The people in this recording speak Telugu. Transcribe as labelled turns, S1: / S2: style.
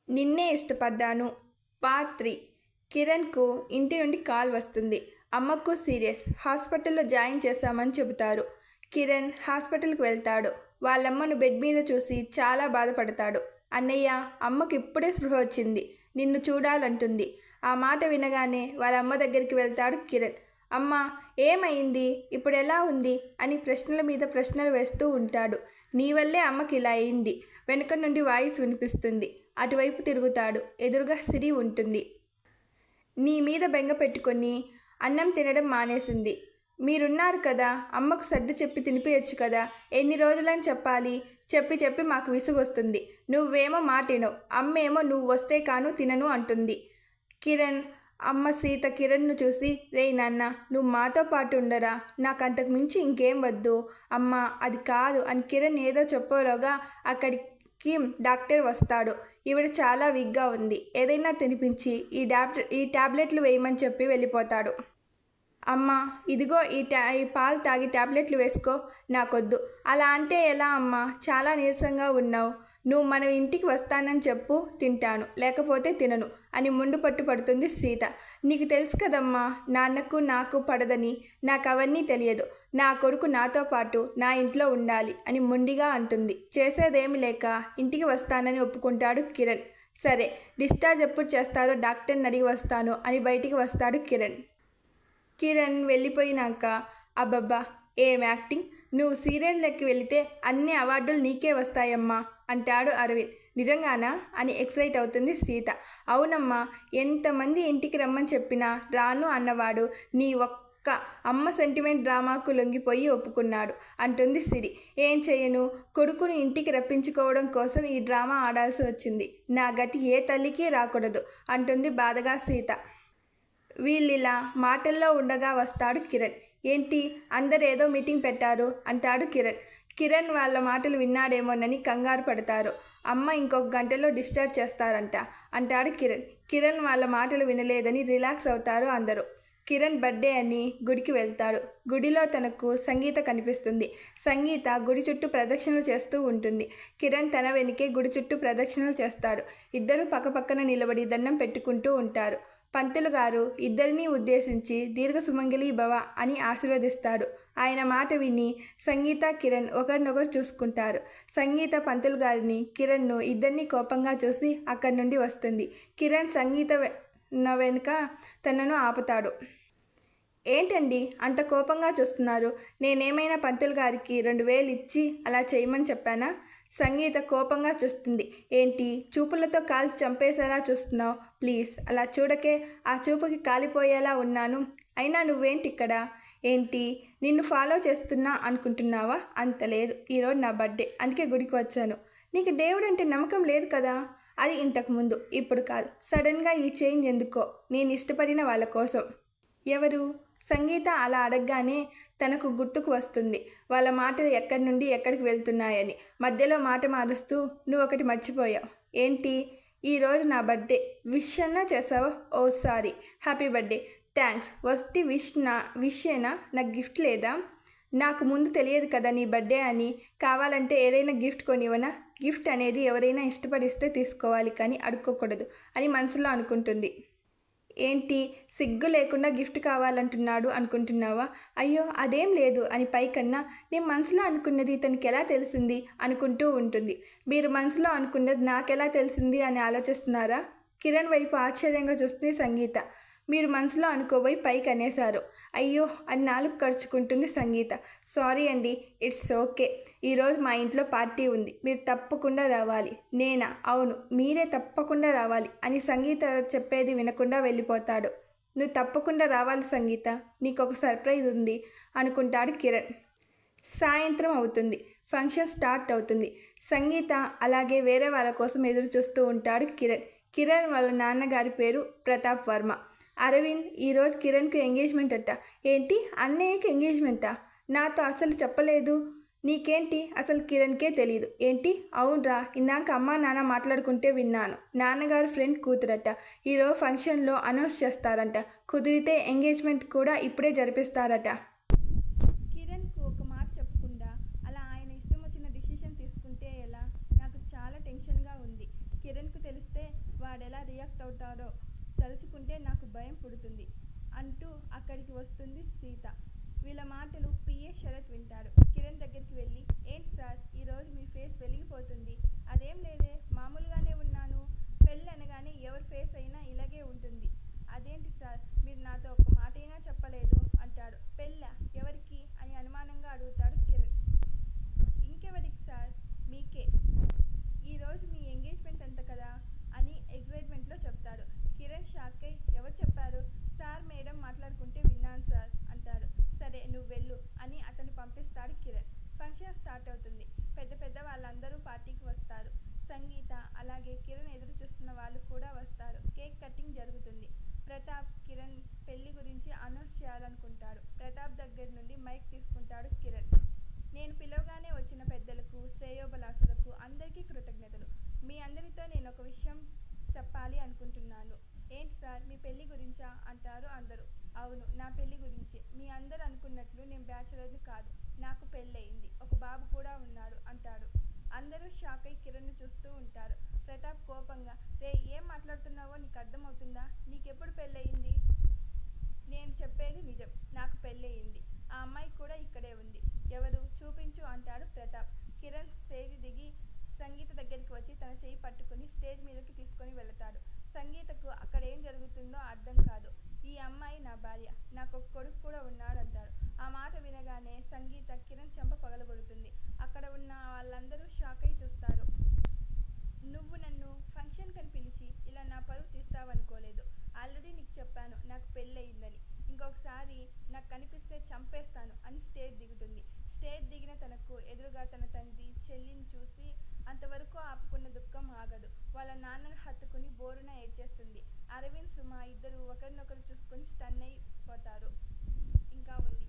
S1: నిన్నే ఇష్టపడ్డాను పార్ట్ 3. కిరణ్కు ఇంటి నుండి కాల్ వస్తుంది. అమ్మకు సీరియస్, హాస్పిటల్లో జాయిన్ చేశామని చెబుతారు. కిరణ్ హాస్పిటల్కి వెళ్తాడు. వాళ్ళమ్మను బెడ్ మీద చూసి చాలా బాధపడతాడు. అన్నయ్య, అమ్మకు ఇప్పుడే స్పృహ వచ్చింది, నిన్ను చూడాలంటుంది. ఆ మాట వినగానే వాళ్ళ అమ్మ దగ్గరికి వెళ్తాడు కిరణ్. అమ్మ, ఏమైంది, ఇప్పుడు ఎలా ఉంది అని ప్రశ్నల మీద ప్రశ్నలు వేస్తూ ఉంటాడు. నీ వల్లే అమ్మకి ఇలా అయింది. వెనుక నుండి వాయిస్ వినిపిస్తుంది. అటువైపు తిరుగుతాడు. ఎదురుగా సిరి ఉంటుంది. నీ మీద బెంగ పెట్టుకొని అన్నం తినడం మానేసింది. మీరున్నారు కదా, అమ్మకు సర్ది చెప్పి తినిపించచ్చు కదా. ఎన్ని రోజులని చెప్పాలి? చెప్పి చెప్పి మాకు విసుగొస్తుంది. నువ్వేమో మాటినవు, అమ్మేమో నువ్వు వస్తే కాను తినను అంటుంది. కిరణ్ అమ్మ సీత కిరణ్ను చూసి, రేయ్ నాన్న, నువ్వు మాతో పాటు ఉండరా, నాకు అంతకు మించి ఇంకేం వద్దు. అమ్మ అది కాదు అని కిరణ్ ఏదో చెప్పలోగా అక్కడికి డాక్టర్ వస్తాడు. ఈవిడ చాలా వీక్గా ఉంది, ఏదైనా తినిపించి ఈ టాబ్లెట్లు వేయమని చెప్పి వెళ్ళిపోతాడు. అమ్మ, ఇదిగో ఈ పాలు తాగి టాబ్లెట్లు వేసుకో. నాకొద్దు. అలా అంటే ఎలా అమ్మా, చాలా నీరసంగా ఉన్నావు. నువ్వు మన ఇంటికి వస్తానని చెప్పు, తింటాను, లేకపోతే తినను అని ముందు పట్టుపడుతుంది సీత. నీకు తెలుసు కదమ్మా, నాన్నకు నాకు పడదని. నాకు అవన్నీ తెలియదు. నా కొడుకు నాతో పాటు నా ఇంట్లో ఉండాలి అని మొండిగా అంటుంది. చేసేదేమి లేక ఇంటికి వస్తానని ఒప్పుకుంటాడు కిరణ్. సరే, డిశ్చార్జ్ ఎప్పుడు చేస్తారో డాక్టర్ని అడిగి వస్తాను అని బయటికి వస్తాడు కిరణ్. కిరణ్ వెళ్ళిపోయినాక, అబ్బబ్బా ఏం యాక్టింగ్, నువ్వు సీరియల్లోకి వెళితే అన్ని అవార్డులు నీకే వస్తాయమ్మా అంటాడు అరవింద్. నిజంగానా అని ఎక్సైట్ అవుతుంది సీత. అవునమ్మా, ఎంతమంది ఇంటికి రమ్మని చెప్పినా రాను అన్నవాడు నీ ఒక్క అమ్మ సెంటిమెంట్ డ్రామాకు లొంగిపోయి ఒప్పుకున్నాడు అంటుంది సిరి. ఏం చేయను, కొడుకును ఇంటికి రప్పించుకోవడం కోసం ఈ డ్రామా ఆడాల్సి వచ్చింది. నా గతి ఏ తల్లికి రాకూడదు అంటుంది బాధగా సీత. వీళ్ళిలా మాటల్లో ఉండగా వస్తాడు కిరణ్. ఏంటి, అందరు ఏదో మీటింగ్ పెట్టారు అంటాడు కిరణ్. కిరణ్ వాళ్ళ మాటలు విన్నాడేమోనని కంగారు పడతారు. అమ్మ ఇంకొక గంటలో డిశ్చార్జ్ చేస్తారంట అంటాడు కిరణ్. కిరణ్ వాళ్ళ మాటలు వినలేదని రిలాక్స్ అవుతారు అందరూ. కిరణ్ బర్త్డే అని గుడికి వెళ్తాడు. గుడిలో తనకు సంగీత కనిపిస్తుంది. సంగీత గుడి చుట్టూ ప్రదక్షిణలు చేస్తూ ఉంటుంది. కిరణ్ తన వెనుకే గుడి చుట్టూ ప్రదక్షిణలు చేస్తాడు. ఇద్దరూ పక్కపక్కన నిలబడి దండం పెట్టుకుంటూ ఉంటారు. పంతులు గారు ఇద్దరినీ ఉద్దేశించి దీర్ఘ సుమంగళి భవ అని ఆశీర్వదిస్తాడు. ఆయన మాట విని సంగీత కిరణ్ ఒకరినొకరు చూసుకుంటారు. సంగీత పంతులు గారిని, కిరణ్ను ఇద్దరినీ కోపంగా చూసి అక్కడి నుండి వస్తుంది. కిరణ్ సంగీత వెనుక తనను ఆపుతాడు. ఏంటండి అంత కోపంగా చూస్తున్నారు? నేనేమైనా పంతులు గారికి 2000 ఇచ్చి అలా చేయమని చెప్పానా? సంగీత కోపంగా చూస్తుంది. ఏంటి, చూపులతో కాల్చి చంపేసేలా చూస్తున్నావు? ప్లీజ్ అలా చూడకే, ఆ చూపుకి కాలిపోయేలా ఉన్నాను. అయినా నువ్వేంటి ఇక్కడ? ఏంటి, నిన్ను ఫాలో చేస్తున్నా అనుకుంటున్నావా? అంత లేదు, ఈరోజు నా బర్త్డే, అందుకే గుడికి వచ్చాను. నీకు దేవుడు అంటే నమ్మకం లేదు కదా? అది ఇంతకుముందు, ఇప్పుడు కాదు. సడన్గా ఈ చేంజ్ ఎందుకో? నేను ఇష్టపడిన వాళ్ళ కోసం. ఎవరు? సంగీత అలా అడగగానే తనకు గుర్తుకు వస్తుంది వాళ్ళ మాటలు ఎక్కడి నుండి ఎక్కడికి వెళ్తున్నాయని. మధ్యలో మాట మారుస్తూ, నువ్వు ఒకటి మర్చిపోయావు. ఏంటి? ఈరోజు నా బర్త్డే, విష్ అన్నా చేసావా? ఓ సారీ, హ్యాపీ బర్త్డే. థ్యాంక్స్. వస్తి విషేనా? నాకు గిఫ్ట్ లేదా? నాకు ముందు తెలియదు కదా నీ బర్త్డే అని. కావాలంటే ఏదైనా గిఫ్ట్ కొనివనా? గిఫ్ట్ అనేది ఎవరైనా ఇష్టపడిస్తే తీసుకోవాలి, కానీ అడుక్కోకూడదు అని మనసులో అనుకుంటుంది. ఏంటి, సిగ్గు లేకుండా గిఫ్ట్ కావాలంటున్నాడు అనుకుంటున్నావా? అయ్యో అదేం లేదు అని పైకన్నా, నేను మనసులో అనుకున్నది ఇతనికి ఎలా తెలిసింది అనుకుంటూ ఉంటుంది. మీరు మనసులో అనుకున్నది నాకెలా తెలిసింది అని ఆలోచిస్తున్నారా? కిరణ్ వైపు ఆశ్చర్యంగా చూస్తుంది సంగీత. మీరు మనసులో అనుకోబోయి పైకి అనేశారు. అయ్యో అని నాలుగు ఖర్చుకుంటుంది సంగీత. సారీ అండి, ఇట్స్ ఓకే. ఈరోజు మా ఇంట్లో పార్టీ ఉంది, మీరు తప్పకుండా రావాలి. నేనా? అవును, మీరే తప్పకుండా రావాలి అని సంగీత చెప్పేది వినకుండా వెళ్ళిపోతాడు. నువ్వు తప్పకుండా రావాలి సంగీత, నీకు ఒక సర్ప్రైజ్ ఉంది అనుకుంటాడు కిరణ్. సాయంత్రం అవుతుంది. ఫంక్షన్ స్టార్ట్ అవుతుంది. సంగీత అలాగే వేరే వాళ్ళ కోసం ఎదురు చూస్తూ ఉంటాడు కిరణ్. కిరణ్ వాళ్ళ నాన్నగారి పేరు ప్రతాప్ వర్మ. అరవింద్, ఈరోజు కిరణ్కి ఎంగేజ్మెంట్ అట్ట. ఏంటి, అన్నయ్యకి ఎంగేజ్మెంటా? నాతో అసలు చెప్పలేదు. నీకేంటి, అసలు కిరణ్కే తెలీదు ఏంటి? అవునరా, ఇందాక అమ్మ నాన్న మాట్లాడుకుంటే విన్నాను. నాన్నగారు ఫ్రెండ్ కూతురట. ఈరోజు ఫంక్షన్లో అనౌన్స్ చేస్తారంట. కుదిరితే ఎంగేజ్మెంట్ కూడా ఇప్పుడే జరిపిస్తారట. కిరణ్కు ఒక మాట చెప్పకుండా అలా ఆయన ఇష్టం వచ్చిన డిసిషన్ తీసుకుంటే ఎలా? నాకు చాలా టెన్షన్గా ఉంది. కిరణ్కు తెలిస్తే వాడెలా రియాక్ట్ అవుతాడో తలుచుకుంటే నాకు భయం పుడుతుంది అంటూ అక్కడికి వస్తుంది సీత. వీళ్ళ మాటలు పిఏ శరత్ వింటాడు. కిరణ్ దగ్గరికి వెళ్ళి, ఏంటి సార్ ఈరోజు మీ ఫేస్ వెలిగిపోతుంది? అదేం లేదే, మామూలుగానే ఉన్నాను. పెళ్ళి అనగానే ఎవరి ఫేస్ అయినా ఇలాగే ఉంటుంది. అదేంటి సార్ మీరు నాతో ఒక్క మాటైనా చెప్పలేదు అంటాడు. పెళ్ళా? ఎవరికి అని అనుమానంగా అడుగుతాడు కిరణ్. ఇంకెవరికి సార్, మీకే. ఈరోజు మీ ఎంగేజ్మెంట్ అంట కదా అని ఎగ్జైట్మెంట్లో చెప్తాడు. కిరణ్ షాక్ అయి, ఎవరు చెప్పారు? సార్ మేడం మాట్లాడుకుంటే విన్నాను సార్ అంటాడు. సరే నువ్వు వెళ్ళు అని అతను పంపిస్తాడు కిరణ్. ఫంక్షన్ స్టార్ట్ అవుతుంది. పెద్ద పెద్ద వాళ్ళందరూ పార్టీకి వస్తారు. సంగీత అలాగే కిరణ్ ఎదురు చూస్తున్న వాళ్ళు కూడా వస్తారు. కేక్ కటింగ్ జరుగుతుంది. ప్రతాప్ కిరణ్ పెళ్లి గురించి అనౌన్స్ చేయాలనుకుంటాడు. ప్రతాప్ దగ్గర నుండి మైక్ తీసుకుంటాడు కిరణ్. నేను పిలవగానే వచ్చిన పెద్దలకు, శ్రేయోభిలాషులకు అందరికీ కృతజ్ఞతలు. మీ అందరితో నేను ఒక విషయం చెప్పాలి అనుకుంటున్నాను. ఏంటి సార్, మీ పెళ్లి గురించా అంటారు అందరూ. అవును, నా పెళ్లి గురించి. మీ అందరూ అనుకున్నట్లు నేను బ్యాచులర్ని కాదు. నాకు పెళ్ళయింది. ఒక బాబు కూడా ఉన్నాడు అంటాడు. అందరూ షాక్ అయి కిరణ్ను చూస్తూ ఉంటారు. ప్రతాప్ కోపంగా, రే ఏం మాట్లాడుతున్నావో నీకు అర్థమవుతుందా? నీకెప్పుడు పెళ్ళయింది? నేను చెప్పేది నిజం. నాకు పెళ్ళయింది. ఆ అమ్మాయి కూడా ఇక్కడే ఉంది. ఎవరు? చూపించు అంటాడు ప్రతాప్. కిరణ్ స్టేజ్ దిగి సంగీత దగ్గరికి వచ్చి తన చెయ్యి పట్టుకుని స్టేజ్ మీదకి తీసుకొని వెళతాడు. సంగీతకు అక్కడ ఏం జరుగుతుందో అర్థం కాదు. ఈ అమ్మాయి నా భార్య, నాకు ఒక కొడుకు కూడా ఉన్నాడు అంటాడు. ఆ మాట వినగానే సంగీత కిరణ్ చెంప పగలగొడుతుంది. అక్కడ ఉన్న వాళ్ళందరూ షాక్ అయి చూస్తారు. నువ్వు నన్ను ఫంక్షన్ కని పిలిచి ఇలా నా పరువు తీస్తావనుకోలేదు. ఆల్రెడీ నీకు చెప్పాను నాకు పెళ్ళయిందని. ఇంకొకసారి నాకు కనిపిస్తే చంపేస్తాను అని స్టేజ్ దిగుతుంది. స్టేజ్ దిగిన తనకు ఎదురుగా తన తండ్రి, చెల్లిని చూసి అంతవరకు ఆపుకున్న దుఃఖం ఆగదు. వాళ్ళ నాన్నను హత్తుకుని బోరున ఏడ్చేస్తుంది. అరవింద్, సుమ ఇద్దరు ఒకరినొకరు చూసుకొని స్టన్ అయిపోతారు. ఇంకా ఉంది.